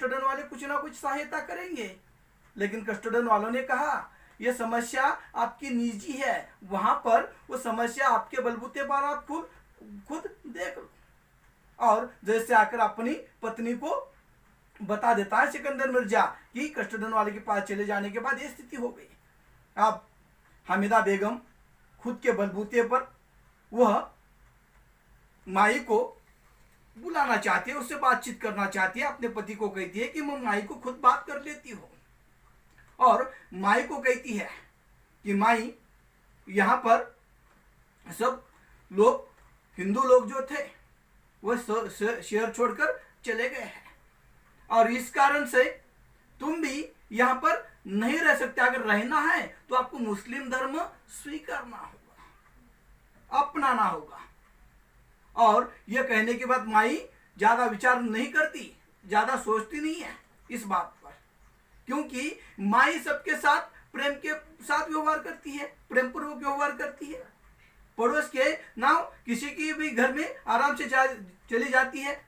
Custodian वाले कुछ ना कुछ सहायता करेंगे। लेकिन कस्टोडियन वालों ने कहा यह समस्या आपकी निजी है, वहां पर वो समस्या आपके बलबूते पर आप खुद देख लो। और जैसे आकर अपनी पत्नी को बता देता है सिकंदर मिर्जा कि कस्टोडियन वाले के पास चले जाने के बाद ये स्थिति हो गई। अब हामिदा बेगम खुद के बलबूते पर वह माई को बुलाना चाहती है, उससे बातचीत करना चाहती है। अपने पति को कहती है कि मैं माई को खुद बात कर लेती हूँ, और माई को कहती है कि माई यहाँ पर सब लोग हिंदू लोग जो थे वह शहर छोड़कर चले गए हैं, और इस कारण से तुम भी यहाँ पर नहीं रह सकते। अगर रहना है तो आपको मुस्लिम धर्म स्वीकारना होगा, अपनाना होगा। और यह कहने के बाद माई ज्यादा विचार नहीं करती, ज्यादा सोचती नहीं है इस बात पर, क्योंकि माई सबके साथ प्रेम के साथ व्यवहार करती है, प्रेम पूर्वक व्यवहार करती है। पड़ोस के ना किसी की भी घर में आराम से चली जाती है,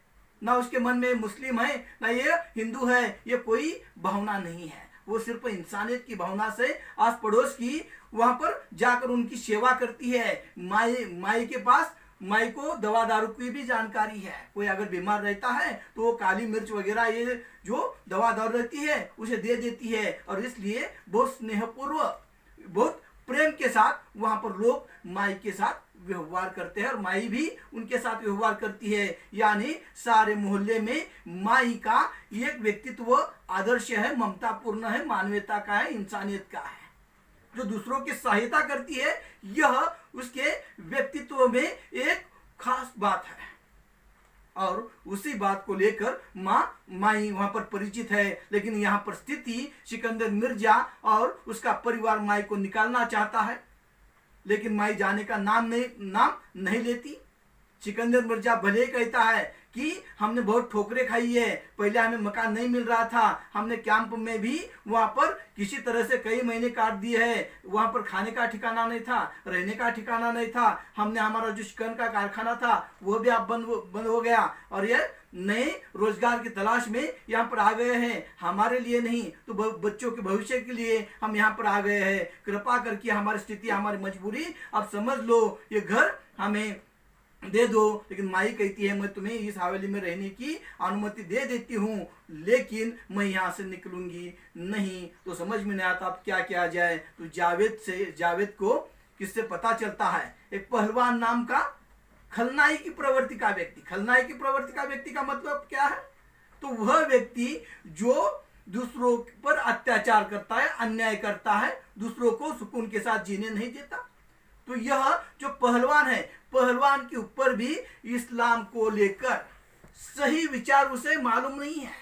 ना उसके मन में मुस्लिम है ना ये हिंदू है, ये कोई भावना नहीं है। वो सिर्फ इंसानियत की भावना से आस पड़ोस की वहां पर जाकर उनकी सेवा करती है। माई के पास माई को दवा दारू की भी जानकारी है। कोई अगर बीमार रहता है तो वो काली मिर्च वगैरह ये जो दवा दारू रहती है उसे दे देती है, और इसलिए बहुत स्नेहपूर्वक बहुत प्रेम के साथ वहां पर लोग माई के साथ व्यवहार करते हैं, और माई भी उनके साथ व्यवहार करती है। यानी सारे मोहल्ले में माई का एक व्यक्तित्व आदर्श है, ममतापूर्ण है, मानवता का है, इंसानियत का है, जो दूसरों की सहायता करती है। यह उसके व्यक्तित्व में एक खास बात है, और उसी बात को लेकर माई वहां पर परिचित है। लेकिन यहाँ पर स्थिति सिकंदर मिर्जा और उसका परिवार माई को निकालना चाहता है, लेकिन माई जाने का नाम नहीं लेती। सिकंदर मिर्जा भले कहता है कि हमने बहुत ठोकरें खाई है, पहले हमें मकान नहीं मिल रहा था, हमने कैंप में भी वहां पर किसी तरह से कई महीने काट दिए हैं, वहां पर खाने का ठिकाना नहीं था, रहने का ठिकाना नहीं था, हमने हमारा जो चिकन का कारखाना था वो भी अब बंद हो गया, और ये नए रोजगार की तलाश में यहाँ पर आ गए हैं। हमारे लिए नहीं तो बच्चों के भविष्य के लिए हम यहाँ पर आ गए हैं, कृपा करके हमारी स्थिति हमारी मजबूरी आप समझ लो, ये घर हमें दे दो। लेकिन माई कहती है मैं तुम्हें इस हवेली में रहने की अनुमति दे देती हूँ, लेकिन मैं यहाँ से निकलूंगी नहीं। तो समझ में नहीं आता अब क्या किया जाए। तो जावेद को किससे पता चलता है, एक पहलवान नाम का खलनाई की प्रवृत्ति का व्यक्ति। खलनाई की प्रवृत्ति का व्यक्ति का मतलब क्या है, तो वह व्यक्ति जो दूसरों पर अत्याचार करता है, अन्याय करता है, दूसरों को सुकून के साथ जीने नहीं देता। तो यह जो पहलवान है, पहलवान के ऊपर भी इस्लाम को लेकर सही विचार उसे मालूम नहीं है,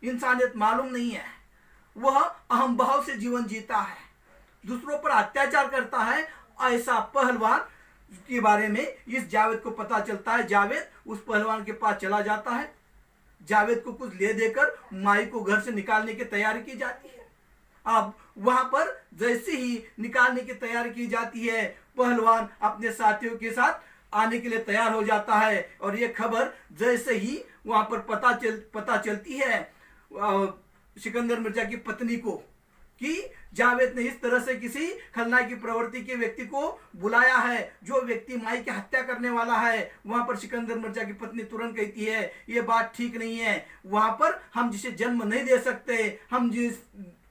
इंसानियत मालूम नहीं है। वह अहम भाव से जीवन जीता है, दूसरों पर अत्याचार करता है। ऐसा पहलवान के बारे में इस जावेद को पता चलता है। जावेद उस पहलवान के पास चला जाता है, जावेद को कुछ ले देकर माई को घर से निकालने की तैयारी की जाती है। अब वहां पर जैसे ही निकालने की तैयारी की जाती है, पहलवान अपने साथियों के साथ आने के लिए तैयार हो जाता है, और ये खबर जैसे ही वहां पर पता चलती है सिकंदर मिर्जा की पत्नी को कि जावेद ने इस तरह से किसी खलनाई की प्रवृत्ति के व्यक्ति को बुलाया है, जो व्यक्ति माई की हत्या करने वाला है, वहां पर सिकंदर मिर्जा की पत्नी तुरंत कहती है ये बात ठीक नहीं है, वहां पर हम जिसे जन्म नहीं दे सकते, हम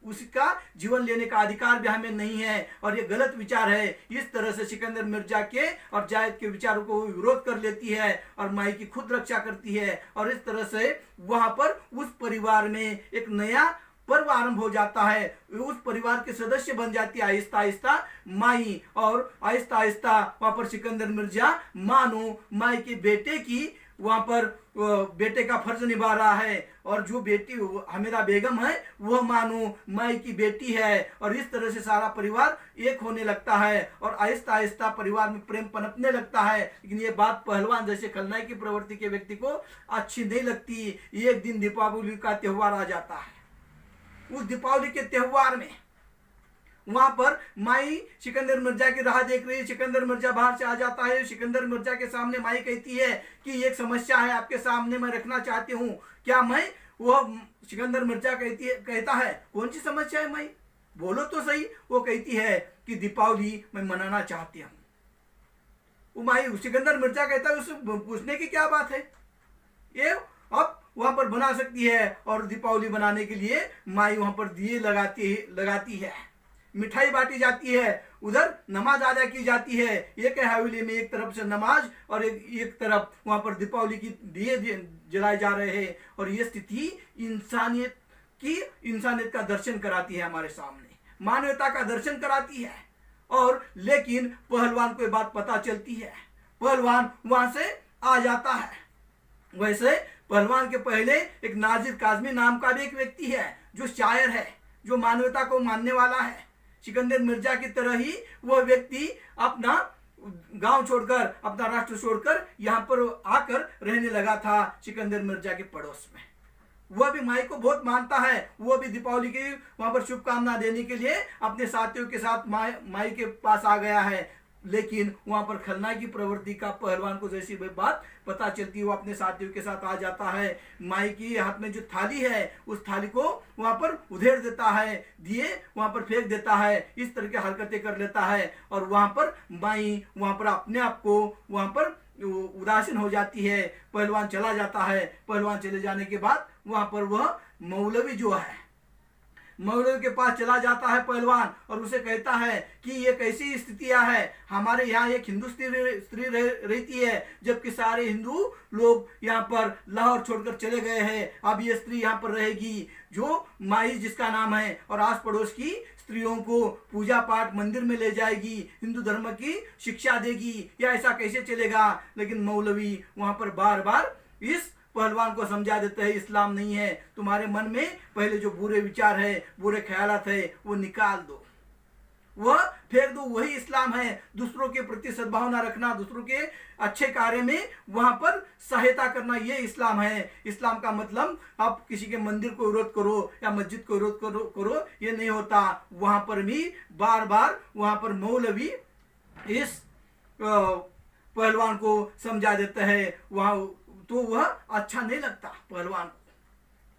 उसका जीवन लेने का अधिकार भी हमें नहीं है, और ये गलत विचार है। इस तरह से सिकंदर मिर्जा के और जावेद के विचारों को विरोध कर लेती है और माई की खुद रक्षा करती है, और इस तरह से वहां पर उस परिवार में एक नया पर्व आरंभ हो जाता है। उस परिवार के सदस्य बन जाती है आहिस्ता आहिस्ता माई, और आहिस्ता आहिस्ता वहां पर सिकंदर मिर्जा मानो माई के बेटे की वहां पर बेटे का फर्ज निभा रहा है, और जो बेटी हमीदा बेगम है वह मानो माई की बेटी है, और इस तरह से सारा परिवार एक होने लगता है, और आहिस्ता आहिस्ता परिवार में प्रेम पनपने लगता है। लेकिन ये बात पहलवान जैसे खलनाई की प्रवृत्ति के व्यक्ति को अच्छी नहीं लगती। एक दिन दीपावली का त्योहार आ जाता है। उस दीपावली के त्योहार में वहां पर माई सिकंदर मिर्जा की राह देख रही है। सिकंदर मिर्जा बाहर से आ जाता है। सिकंदर मिर्जा के सामने माई कहती है कि एक समस्या है आपके सामने मैं रखना चाहती हूँ, क्या मैं वह सिकंदर मिर्जा कहता है कौन सी समस्या है माई, बोलो तो सही। वो कहती है कि दीपावली मैं मनाना चाहती हूँ। वो माई सिकंदर मिर्जा कहता है उससे पूछने की क्या बात है, ये अब वहां पर बना सकती है। और दीपावली बनाने के लिए माई वहां पर दिए लगाती है, मिठाई बांटी जाती है, उधर नमाज अदा की जाती है। एक हवेली में एक तरफ से नमाज और एक तरफ वहां पर दीपावली की दिए जलाए जा रहे हैं। और ये स्थिति इंसानियत का दर्शन कराती है, हमारे सामने मानवता का दर्शन कराती है। और लेकिन पहलवान को ये बात पता चलती है, पहलवान वहां से आ जाता है। वैसे पहलवान के पहले एक नाजिर काजमी नाम का भी एक व्यक्ति है जो शायर है, जो मानवता को मानने वाला है। सिकंदर मिर्जा की तरह ही वह व्यक्ति अपना गांव छोड़कर, अपना राष्ट्र छोड़कर यहाँ पर आकर रहने लगा था सिकंदर मिर्जा के पड़ोस में। वह भी माई को बहुत मानता है। वह भी दीपावली की वहां पर शुभकामना देने के लिए अपने साथियों के साथ माई के पास आ गया है। लेकिन वहां पर खलनायक की प्रवृत्ति का पहलवान को जैसी बात पता चलती है, वो अपने साथियों के साथ आ जाता है। माई की हाथ में जो थाली है उस थाली को वहां पर उधेड़ देता है, दिए वहां पर फेंक देता है, इस तरह की हरकतें कर लेता है। और वहां पर माई वहां पर अपने आप को वहां पर उदासीन हो जाती है। पहलवान चला जाता है। पहलवान चले जाने के बाद वहां पर वह मौलवी जो है, मौलवी के पास चला जाता है पहलवान, और उसे कहता है कि ये कैसी स्थितियां है, हमारे यहाँ एक हिंदू स्त्री रहती है, जबकि सारे हिंदू लोग यहाँ पर लाहौर छोड़कर चले गए हैं। अब ये स्त्री यहाँ पर रहेगी, जो माई जिसका नाम है, और आस पड़ोस की स्त्रियों को पूजा पाठ मंदिर में ले जाएगी, हिंदू धर्म की शिक्षा देगी, या ऐसा कैसे चलेगा। लेकिन मौलवी वहां पर बार बार इस पहलवान को समझा देते हैं, इस्लाम नहीं है, तुम्हारे मन में पहले जो बुरे विचार है, बुरे ख्यालात है, वो निकाल दो, वह फेंक दो, वही इस्लाम है। दूसरों के प्रति सद्भावना रखना, दूसरों के अच्छे कार्य में वहां पर सहायता करना, ये इस्लाम है। इस्लाम का मतलब आप किसी के मंदिर को विरोध करो या मस्जिद को विरोध करो, ये नहीं होता। वहां पर भी बार बार वहां पर मौलवी इस पहलवान को समझा देते हैं। वहां तो वह अच्छा नहीं लगता, पहलवान को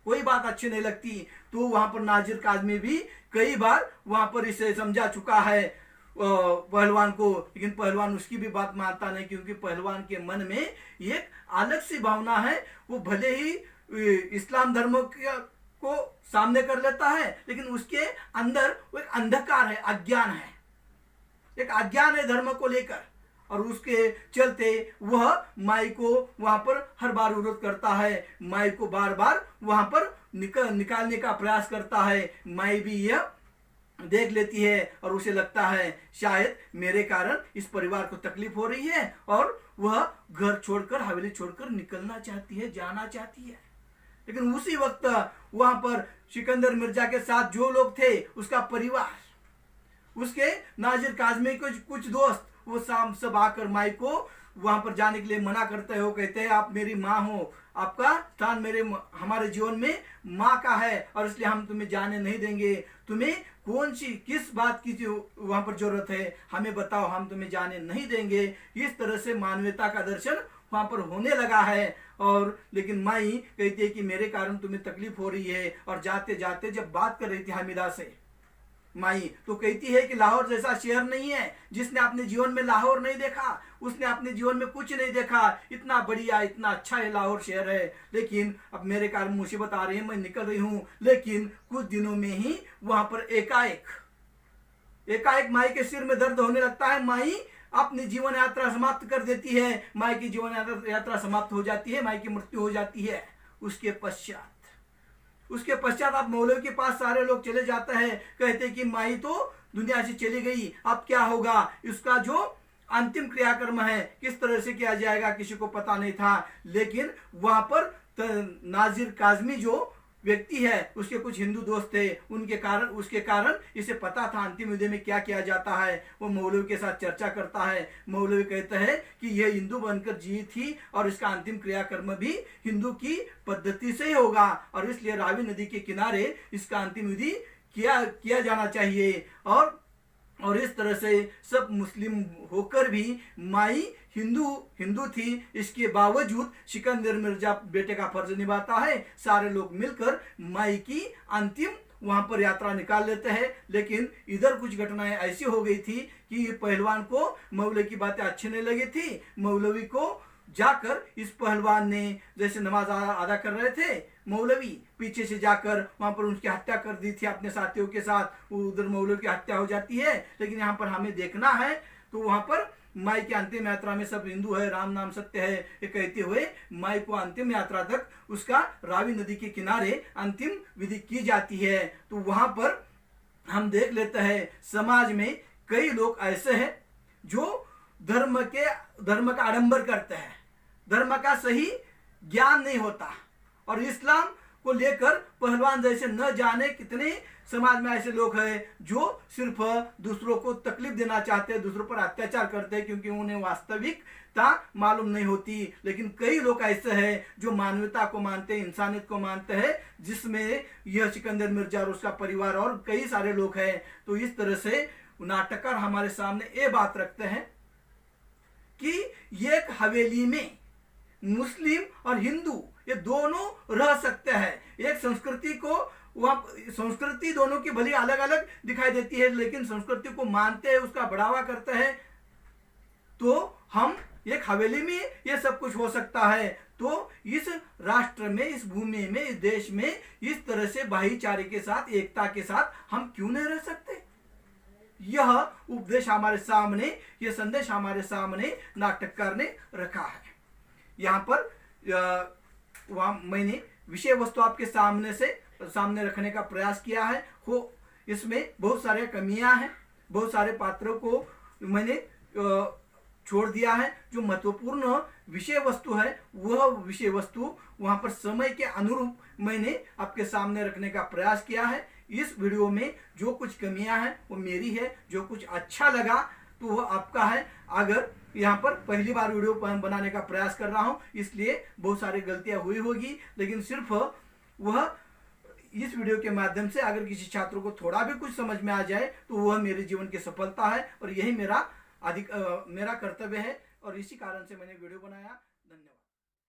कोई बात अच्छी नहीं लगती। तो वहां पर नाजिर काजमी भी कई बार वहां पर इसे समझा चुका है पहलवान को, लेकिन पहलवान उसकी भी बात मानता नहीं, क्योंकि पहलवान के मन में एक अलग सी भावना है। वो भले ही इस्लाम धर्म को सामने कर लेता है, लेकिन उसके अंदर वो एक अंधकार है, अज्ञान है, एक अज्ञान है धर्म को लेकर। और उसके चलते वह माई को वहां पर हर बार विरोध करता है, माई को बार बार वहां पर निकालने का प्रयास करता है। माई भी यह देख लेती है और उसे लगता है शायद मेरे कारण इस परिवार को तकलीफ हो रही है, और वह घर छोड़कर, हवेली छोड़कर निकलना चाहती है, जाना चाहती है। लेकिन उसी वक्त वहां पर सिकंदर मिर्जा के साथ जो लोग थे, उसका परिवार, उसके नाजिर काजमी के कुछ दोस्त, वो शाम सब आकर माई को वहां पर जाने के लिए मना करते हो। कहते हैं आप मेरी माँ हो, आपका स्थान हमारे जीवन में माँ का है, और इसलिए हम तुम्हें जाने नहीं देंगे। तुम्हें किस बात की वहां पर जरूरत है, हमें बताओ, हम तुम्हें जाने नहीं देंगे। इस तरह से मानवता का दर्शन वहां पर होने लगा है। और लेकिन माई कहती है कि मेरे कारण तुम्हें तकलीफ हो रही है। और जाते जाते जब बात कर रही थी हामिदा से माई, तो कहती है कि लाहौर जैसा शहर नहीं है। जिसने अपने जीवन में लाहौर नहीं देखा, उसने अपने जीवन में कुछ नहीं देखा। इतना बढ़िया, इतना अच्छा है लाहौर शहर है, लेकिन अब मेरे कारण मुसीबत आ रही है, मैं निकल रही हूँ। लेकिन कुछ दिनों में ही वहां पर एकाएक माई के सिर में दर्द होने लगता है। माई अपनी जीवन यात्रा समाप्त कर देती है। माई की जीवन यात्रा समाप्त हो जाती है, माई की मृत्यु हो जाती है। उसके पश्चात आप मौलवी के पास सारे लोग चले जाते हैं, कहते कि माई तो दुनिया से चली गई, अब क्या होगा। इसका जो अंतिम क्रियाक्रम है किस तरह से किया जाएगा किसी को पता नहीं था। लेकिन वहां पर नाजिर काजमी जो व्यक्ति है, उसके कुछ हिंदू दोस्त थे, उसके कारण इसे पता था अंतिम युद्ध में क्या किया जाता है। वो मौलवी के साथ चर्चा करता है। मौलवी कहता है कि यह हिंदू बनकर जी थी, और इसका अंतिम क्रियाक्रम भी हिंदू की पद्धति से ही होगा, और इसलिए रावी नदी के किनारे इसका अंतिम विधि किया जाना चाहिए। और और इस तरह से सब मुस्लिम होकर भी माई हिंदू थी, इसके बावजूद सिकंदर मिर्जा बेटे का फर्ज निभाता है। सारे लोग मिलकर माई की अंतिम वहां पर यात्रा निकाल लेते हैं। लेकिन इधर कुछ घटनाएं ऐसी हो गई थी कि पहलवान को मौलवी की बातें अच्छी नहीं लगी थी। मौलवी को जाकर इस पहलवान ने, जैसे नमाज अदा कर रहे थे, मौलवी पीछे से जाकर वहां पर उनकी हत्या कर दी थी अपने साथियों के साथ। उधर मौलवी की हत्या हो जाती है। लेकिन यहाँ पर हमें देखना है तो वहां पर माई की अंतिम यात्रा में सब हिंदू है, राम नाम सत्य है, ये कहते हुए माई को अंतिम यात्रा तक उसका रावी नदी के किनारे अंतिम विधि की जाती है। तो वहां पर हम देख लेते हैं समाज में कई लोग ऐसे हैं जो धर्म का आडंबर करते हैं, धर्म का सही ज्ञान नहीं होता, और इस्लाम को लेकर पहलवान जैसे न जाने कितने समाज में ऐसे लोग हैं जो सिर्फ दूसरों को तकलीफ देना चाहते हैं, दूसरों पर अत्याचार करते हैं, क्योंकि उन्हें वास्तविकता मालूम नहीं होती। लेकिन कई लोग ऐसे हैं जो मानवता को मानते हैं, इंसानियत को मानते हैं, जिसमें यह सिकंदर मिर्जा और उसका परिवार और कई सारे लोग हैं। तो इस तरह से नाटककार हमारे सामने ये बात रखते हैं कि एक हवेली में मुस्लिम और हिंदू ये दोनों रह सकते हैं। एक संस्कृति को संस्कृति दोनों की भली अलग अलग दिखाई देती है, लेकिन संस्कृति को मानते हैं, उसका बढ़ावा करते हैं। तो हम एक हवेली में ये सब कुछ हो सकता है। तो इस राष्ट्र में, इस भूमि में, इस देश में इस तरह से भाईचारे के साथ, एकता के साथ हम क्यों नहीं रह सकते? यह उपदेश हमारे सामने, यह संदेश हमारे सामने नाटककार ने रखा है। यहाँ पर वहां मैंने विषय वस्तु आपके सामने रखने का प्रयास किया है। इसमें बहुत सारे कमियां हैं, बहुत सारे पात्रों को मैंने छोड़ दिया है। जो महत्वपूर्ण विषय वस्तु है वह विषय वस्तु वहां पर समय के अनुरूप मैंने आपके सामने रखने का प्रयास किया है। इस वीडियो में जो कुछ कमियां हैं वो मेरी है, जो कुछ अच्छा लगा तो वह आपका है। अगर यहाँ पर पहली बार वीडियो बनाने का प्रयास कर रहा हूँ, इसलिए बहुत सारी गलतियां हुई होगी, लेकिन सिर्फ वह इस वीडियो के माध्यम से अगर किसी छात्र को थोड़ा भी कुछ समझ में आ जाए तो वह मेरे जीवन की सफलता है, और यही मेरा कर्तव्य है, और इसी कारण से मैंने वीडियो बनाया।